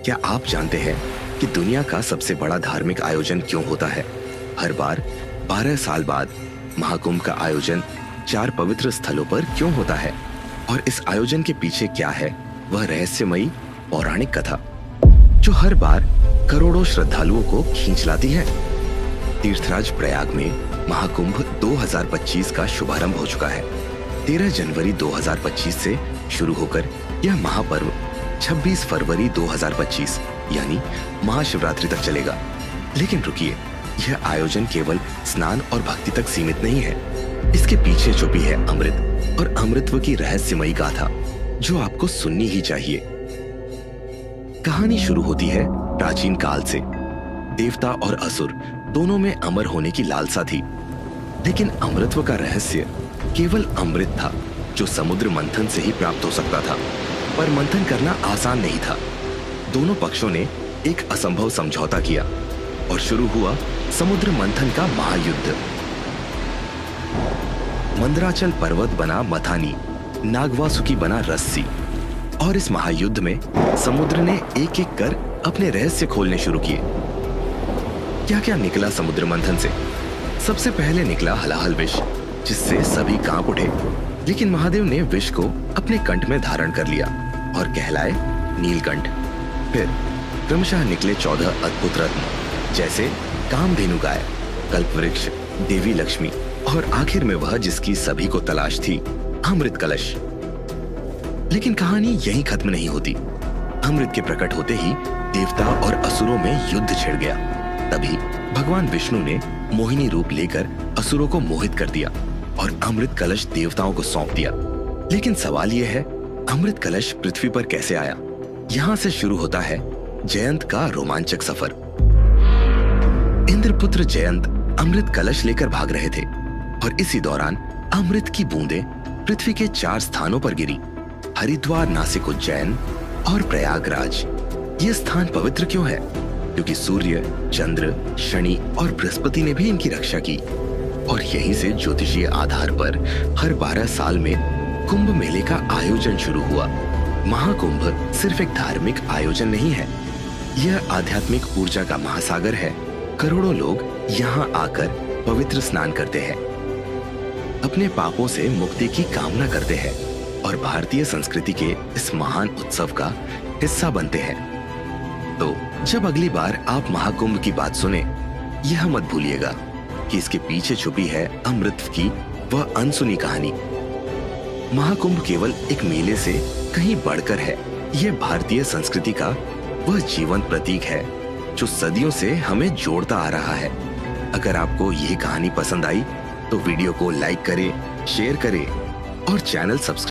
क्या आप जानते हैं कि दुनिया का सबसे बड़ा धार्मिक आयोजन क्यों होता है? हर बार 12 साल बाद महाकुंभ का आयोजन 4 पवित्र स्थलों पर क्यों होता है? और इस आयोजन के पीछे क्या है वह रहस्यमयी पौराणिक कथा जो हर बार करोड़ों श्रद्धालुओं को खींच लाती है। तीर्थराज प्रयाग में महाकुंभ 2025 का शुभारंभ हो चुका है। 13 जनवरी 2025 से शुरू होकर यह महापर्व 26 फरवरी 2025 यानी महाशिवरात्रि तक चलेगा। लेकिन रुकिए, यह आयोजन केवल स्नान और भक्ति तक सीमित नहीं है। इसके पीछे छुपी है अमृत और अमृतत्व की रहस्यमयी गाथा जो आपको सुननी ही चाहिए। कहानी शुरू होती है प्राचीन काल से। देवता और असुर दोनों में अमर होने की लालसा थी, लेकिन अमृतत्व का रहस्य केवल अमृत था जो समुद्र मंथन से ही प्राप्त हो सकता था। पर मंथन करना आसान नहीं था। दोनों पक्षों ने एक असंभव समझौता किया और शुरू हुआ समुद्र मंथन का महायुद्ध। मंदराचल पर्वत बना मथानी, नागवासुकी बना रस्सी, और इस महायुद्ध में समुद्र ने एक एक कर अपने रहस्य खोलने शुरू किए। क्या क्या निकला समुद्र मंथन से? सबसे पहले निकला हलाहल विष, जिससे सभी कांप उठे। लेकिन महादेव ने विष को अपने कंठ में धारण कर लिया और कहलाए नीलकंठ। फिर क्रमशः निकले 14 अद्भुत रत्न, जैसे कामधेनु गाय, कल्पवृक्ष, देवी लक्ष्मी और आखिर में वह जिसकी सभी को तलाश थी, अमृत कलश। लेकिन कहानी यहीं खत्म नहीं होती। अमृत के प्रकट होते ही देवता और असुरों में युद्ध छिड़ गया। तभी भगवान विष्णु ने मोहिनी रूप लेकर असुरों को मोहित कर दिया और अमृत कलश देवताओं को सौंप दिया। लेकिन सवाल यह है, अमृत कलश पृथ्वी पर कैसे आया? यहां से शुरू होता है जयंत का रोमांचक सफर। इंद्रपुत्र जयंत अमृत कलश लेकर भाग रहे थे और इसी दौरान अमृत की बूंदें पृथ्वी के 4 स्थानों पर गिरी: हरिद्वार, नासिक, उज्जैन और प्रयागराज। ये स्थान पवित्र क्यों है? क्योंकि सूर्य, चंद्र, शनि और बृहस्पति ने भी इनकी रक्षा की। और यहीं से ज्योतिषीय आधार पर हर 12 साल में कुंभ मेले का आयोजन शुरू हुआ। महाकुंभ सिर्फ एक धार्मिक आयोजन नहीं है, यह आध्यात्मिक ऊर्जा का महासागर है। करोड़ों लोग यहाँ आकर पवित्र स्नान करते हैं, अपने पापों से मुक्ति की कामना करते हैं और भारतीय संस्कृति के इस महान उत्सव का हिस्सा बनते हैं। तो जब अगली बार आप महाकुंभ की बात सुने, यह मत भूलिएगा कि इसके पीछे छुपी है अमृत की वह अनसुनी कहानी। महाकुंभ केवल एक मेले से कहीं बढ़कर है। यह भारतीय संस्कृति का वह जीवंत प्रतीक है जो सदियों से हमें जोड़ता आ रहा है। अगर आपको यह कहानी पसंद आई तो वीडियो को लाइक करें, शेयर करें और चैनल सब्सक्राइब